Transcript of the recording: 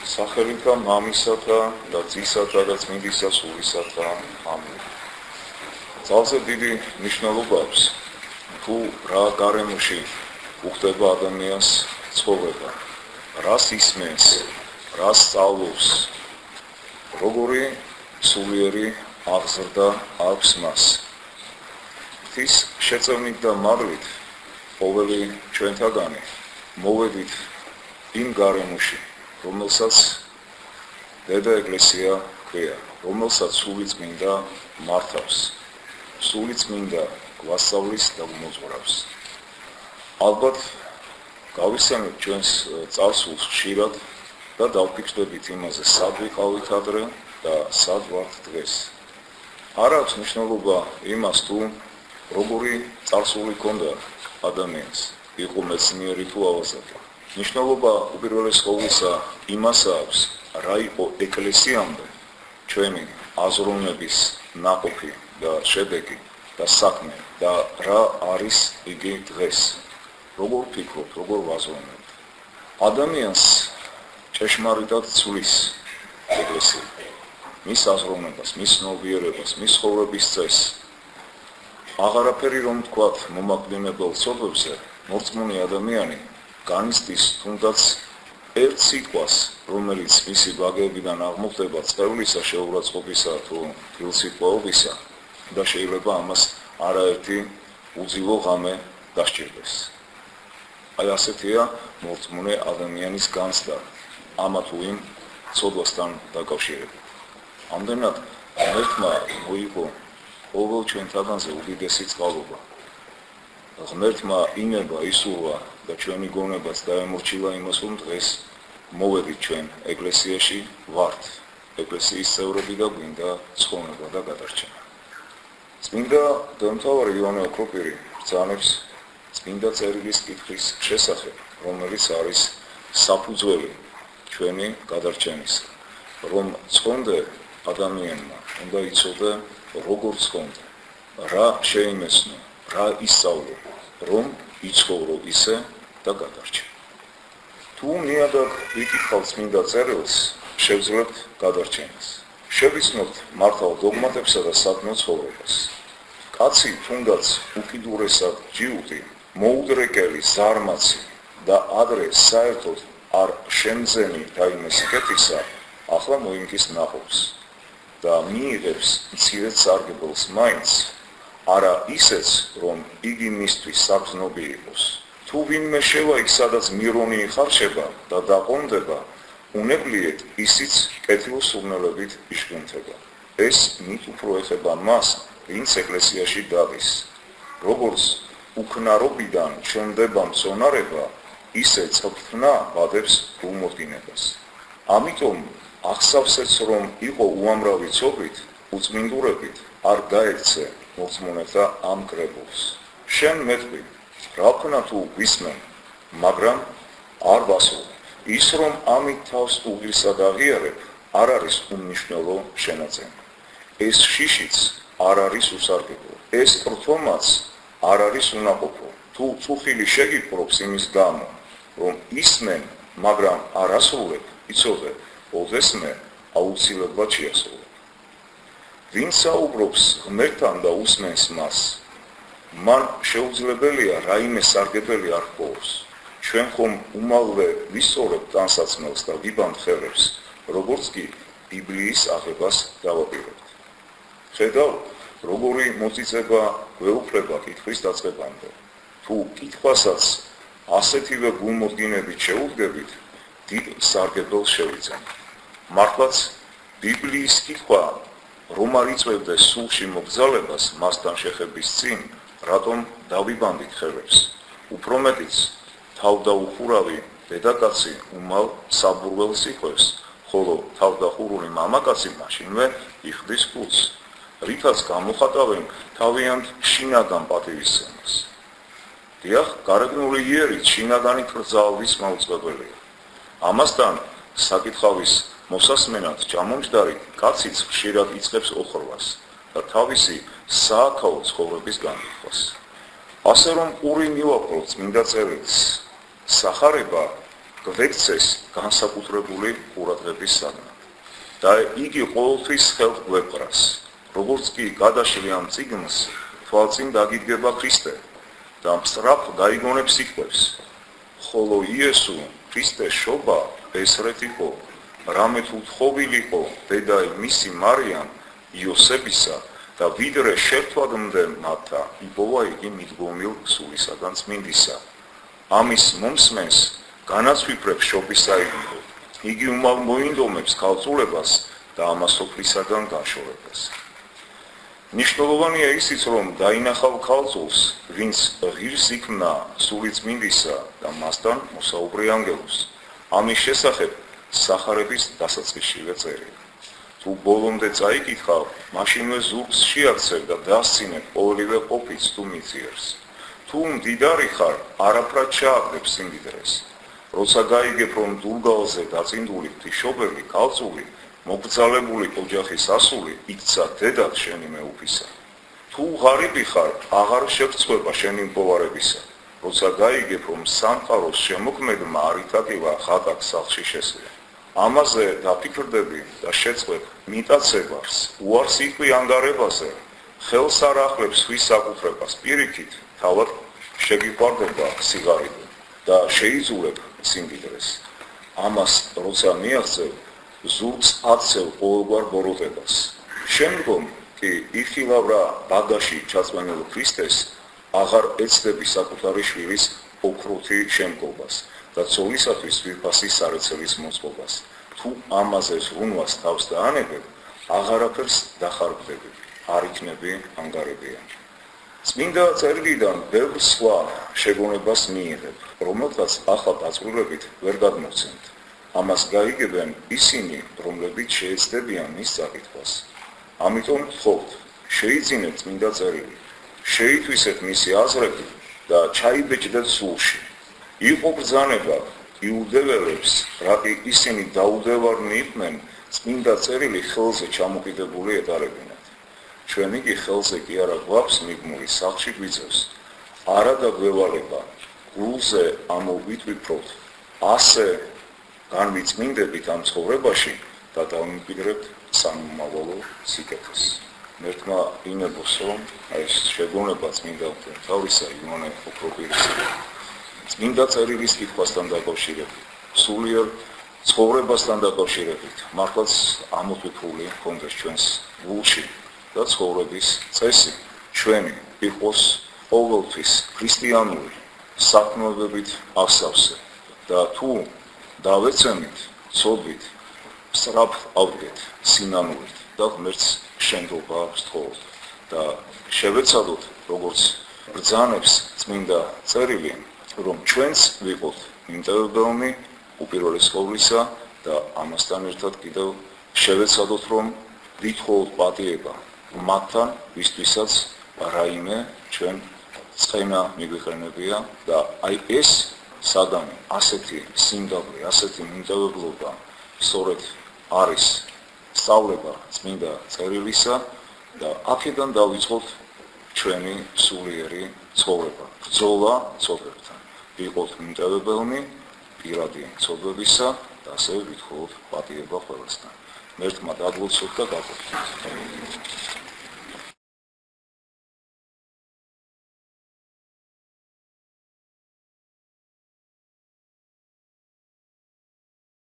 სახელითა მამისათა და ძისათა და წმინდისა სულისათა. ამინ. ძალზე დიდი მნიშვნელობა აქვს თუ რა გარემოში უხდება ადამიანს ცხოვრება, რას ისმენს, რას სწავლობს, როგორი სულიერი აღზრდა აქვს მას. ღვთის შეწევნით და მადლით ყოველი ჩვენთაგანი მოვედით იმ გარემოში, რომელსაც დედა ეკლესია ქვია, რომელსაც სული წმინდა მართავს, სული წმინდა გვასწავლის და გვმოძღვრავს. ალბათ გავისწავლეთ ჩვენს წარსულს ხშირად და დავფიქრდებით იმაზე, სად ვიყავით ადრე და სად ვართ დღეს. არ აქვს მნიშვნელობა იმას, თუ როგორი წარსული ჰქონდა ადამიანს, იყო მეცნიერი თუ ავაზაკი. მნიშვნელობა უპირველეს ყოვლისა იმას აქვს, რა იყო ეკლესიამდე ჩვენი აზროვნების ნაყოფი და შედეგი და საქმე და რა არის იგი დღეს. როგორ ვფიქრობთ, როგორ ვაზროვნებთ. ადამიანს ჭეშმარიტად ცვლის ეკლესია, მის აზროვნებას, მის ცნობიერებას, მის ცხოვრების წესს. აღარაფერი რომ ვთქვათ მომაკვდინებელ ცოდვებზე, მორწმუნე ადამიანი განიცდის თუნდაც ერთ სიტყვას, რომელიც მისი ბაგეებიდან აღმოხდება წყევლისა, შეურაცხყოფისა თუ ფილსიტყვაობისა და შეიძლება ამას არაერთი უძილო ღამე დასჭირდეს. აი ასეთია მორწმუნე ადამიანის განცდა ამა თუ იმ ცოდვასთან დაკავშირებით. ამდენად ღმერთმა მოიგო ყოველ ჩვენთაგანზე უდიდესი წყალობა. ღმერთმა ინება, ისურვა და ჩვენი გონებაც დაემორჩილა იმას, რომ დღეს მოვედით ჩვენ ეკლესიაში ვართ, ეკლესიის წევრები და გვინდა ცხონება და გადარჩენა. წმინდა დამთავარი იოანე ოქროპირი ბრძანებს წმინდა წერილის კითხვის შესახებ, რომელიც არის საფუძველი ჩვენი გადარჩენისა, რომ ცხონდე ადამიანმა უნდა იცოდე როგორ ცხონდე, რა შეიმეცნო, რა ისწავლო, რომ იცხოვრო ისე და გადარჩე. თუ ნიადაგ ვიკითხავთ წმინდა წერილს, შევძლებთ გადარჩენას. შევიცნობთ მართალ დოგმატებსა და საგნო ცხოვრებას. კაცი თუნდაც უკიდურესად ჯიუტი, მოუდრეკელი, ზარმაცი და ადრე საერთოდ არ შემძენი რაიმე სიკეთისა, ახლა მოინგის ნაყოფს და მიიღებს მცირედ სარგებელს მაინც, არა ისეც, რომ იგი მისთვის საგრძნობი იყოს. თუ ვინმე შევა იქ, სადაც მირონი იხარშება და დაყონდება, უნებლიეთ ისიც კეთილსურნელობით იშკუნთება. ეს მით უფრო ეხება მას, ვინც ეკლესიაში დადის. როგორც უქნარობიდან ჩვენდება მწონარება, ისე წვრთნა ვადებს გულმოდგინებას. ამიტომ ახსავსეც რომ იყო უამრავი ცოდვით, უწმინდურებით არ გაექცე მორწმუნეთა ამ კრებულს. შენ მეტყვი, რა ვქნა თუ ვისმენ, მაგრამ არ ვასრულებ. ის რომ ამით თავს უღირსად აღიარებ, არ არის უმნიშვნელო შენაძენი. ეს შიშიც არ არის უსარგებლო, ეს პრთომაც არ არის უნაყოფო. თუ წუხილი შეგიპყრობს იმის გამო, რომ ისმენ, მაგრამ არ ასრულებ, იცოდე, ოდესმე აუცილებლად შეასრულებ. ვინ საუბრობს ღმერთთან და უსმენს მას, მან შეუძლებელია რაიმე სარგებელი არ ჰპოვოს. ჩვენ ხომ უმალვე ვისწორებთ ტანსაცმელს და ვიბამთ ხელებს, როგორც კი ბიბლიის აღებას დავაპირებთ. ხედავთ, როგორი მოწიწება გვეუფლება კითხვის დაწყებამდე. თუ კითხვასაც ასეთივე გულმოდგინებით შეუდგებით, დიდ სარგებელს შევიძენთ. მართლაც ბიბლიის კითხვა რომ არ იწვევდეს სულში მოგზალებას მასთან შეხების წინ, რატომ დავიბანდით ხელებს. უფრო მეტიც თავდაუხურავი დედაკაცი უმალ საბურველს იყვევს, ხოლო თავდახურული მამაკაცი მაშინვე იხდის კუც, რითაც გამოხატავენ თავიანთ შინაგან პატივისცემას. დიახ, გარეგნული იერით შინაგანი კრძალვის მაუწყებელია. ამასთან საკითხავის მოსასმენად ჭამომჯდარი კაციც ხშირად იწყებს ოხრვას და თავისი სააქაო ცხოვრების განკითხვას. ასე რომ ყური მივაპყროთ წმინდა წერილს, სახარება გვექცეს განსაკუთრებული ყურადღების საგნად და იგი ყოველთვის ხელს გვეპყრას, როგორც კი გადაშლიან წიგნს, თვალწინ დაგიდგება ქრისტე და მსწრაფ გაიგონებს სიტყვებს, ხოლო იესო ქრისტეს შობა ესრეთ იყო, რამე თუ თხოვილი იყო დედა მისი მარიამ იოსებისა და ვიდრე შერთვადმდე მათთა იპოვა იგი მიდგომილ სულისაგან წმინდისა. ამის მომსმენს განაცვიფრებს შობის საიდუმლო, იგი უმალ მოინდომებს ქალწულებას და ამასოფლისაგან გაშორებას. ნიშნულოვანია ისიც, რომ დაინახავ ქალწულს, ვინც ღირს იქნა სული წმინდისა და მასთან მოსაუბრე ანგელოზს. ამის შესახებ სახარების დასაწყისშივე წერია. თუ ბოლომდე წაიკითხავ, მაშინვე ზურგს შეაქცევ და დასცინებ ყოველივე ყოფის თუ მიწიერს. თუ მდიდარი ხარ, არაფრად ჩააგდებ სიმდიდრეს. როცა გაიგებ, რომ დულგალზე დაწინდული ღვთისმშობელი ქალწული, მოგრძალებული ოჯახის ასული, იქცა დედად შენი მეუფისა. თუ ღარიბი ხარ, აღარ შეგვწყვება შენი მპოვარებისა. როცა გაიგებ, რომ სამყაროს შემოქმედმა არ ითაკივა ხატაკ სახლში შესვლა. ამაზე დაფიქრდები და შეწყვეტ მიტაცებას, უარს იყვი ანგარებაზე, ხელს არ ახლებს ხვის საკუთრებას, პირიქით, თავად შეგიყვარდება სიღარიბე და შეიძულებ სიმდიდრეს. ამას როცა მიაღწევ, ზურგს აცევ ყოველგვარ ბოროტებას. შემდგომ კი იხილავ რა ბაგაში ჩაწვენილ ქრისტეს, აღარ ეცდები საკუთარი შვილის ოქროთი შემკობას და ცოლისათვის ვირფასი სარეცელის მოწყობას. თუ ამაზე ზრუნვას თავს დაანებებ, აღარაფერს დახარბდები, არ იქნები ანგარებიანი. წმინდა წერილიდან ბევრ სხვა შეგონებას მიიღებ, რომელთაც ახლა დაწვრილებით ვერ გადმოვცემთ. ამას გაიგებენ ისინი, რომლებიც შეეცდებიან მის წაკითხვას. ამიტომ ვთხოვთ, შეიძინეთ წმინდა წერილი, შეითვისეთ მისი აზრები და ჩაიბეჭდეთ სულში. იყო ბრძანება იუდეველებს, რატი ისინი დაუდევარნი იყვნენ, წმინდა წერილი ხელზე ჩამოკიდებული ეტარებინათ. ჩვენ იგი ხელზე კი არა გვაქვს მიგმული, სახლში გვიწევს. არა დაგვევალება, გულზე ამოვიტვიფროთ, ასე განვიწმინდებით ამ ცხოვრებაში და დავიმკვიდრებთ სამომავალო სიკეთეს. მერთმა ინებოს, რომ ეს შეგონება წმინდა თავისა იოანე ოქროპირისა წმინდა წერილის კითხვასთან დაკავშირებით, სულიერ ცხოვრებასთან დაკავშირებით, მართლაც ამოფიქრული ჰქონდეს ჩვენს გულში და ცხოვრების წესი ჩვენი იყოს ყოველთვის ქრისტიანული საქმიანობით აღსავსე და თუ დავეცემით, ცოდვით, სწრაფ ავდგეთ სინანულით და ღმერთს შენდობა ვსთხოვოთ და შევეცადოთ, როგორც ბრძანებს წმინდა წერილი, რომ ჩვენც ვიყოთ მიმტევებელნი უპირველეს ყოვლისა და ამასთან ერთად კიდევ შევეცადოთ, რომ ვითხოვოთ პატიება მათთან, ვისთვისაც რაიმე ჩვენ წყენა მიგვიყენებია და აი ეს საგანი, ასეთი სიმდაბლე, ასეთი მიმტევებლობა სწორედ არის სწავლება წმინდა წერილისა და აქედან დავიწყოთ ჩვენი სულიერი ცხოვრება, ბრძოლა ცოდვებთან. ვიყოთ მიმტევებელნი პირადი ცოდვებისა და ასევე ვითხოვოთ პატიება ყველასთან. მერთმა დაგლოცოთ და გაყოფით.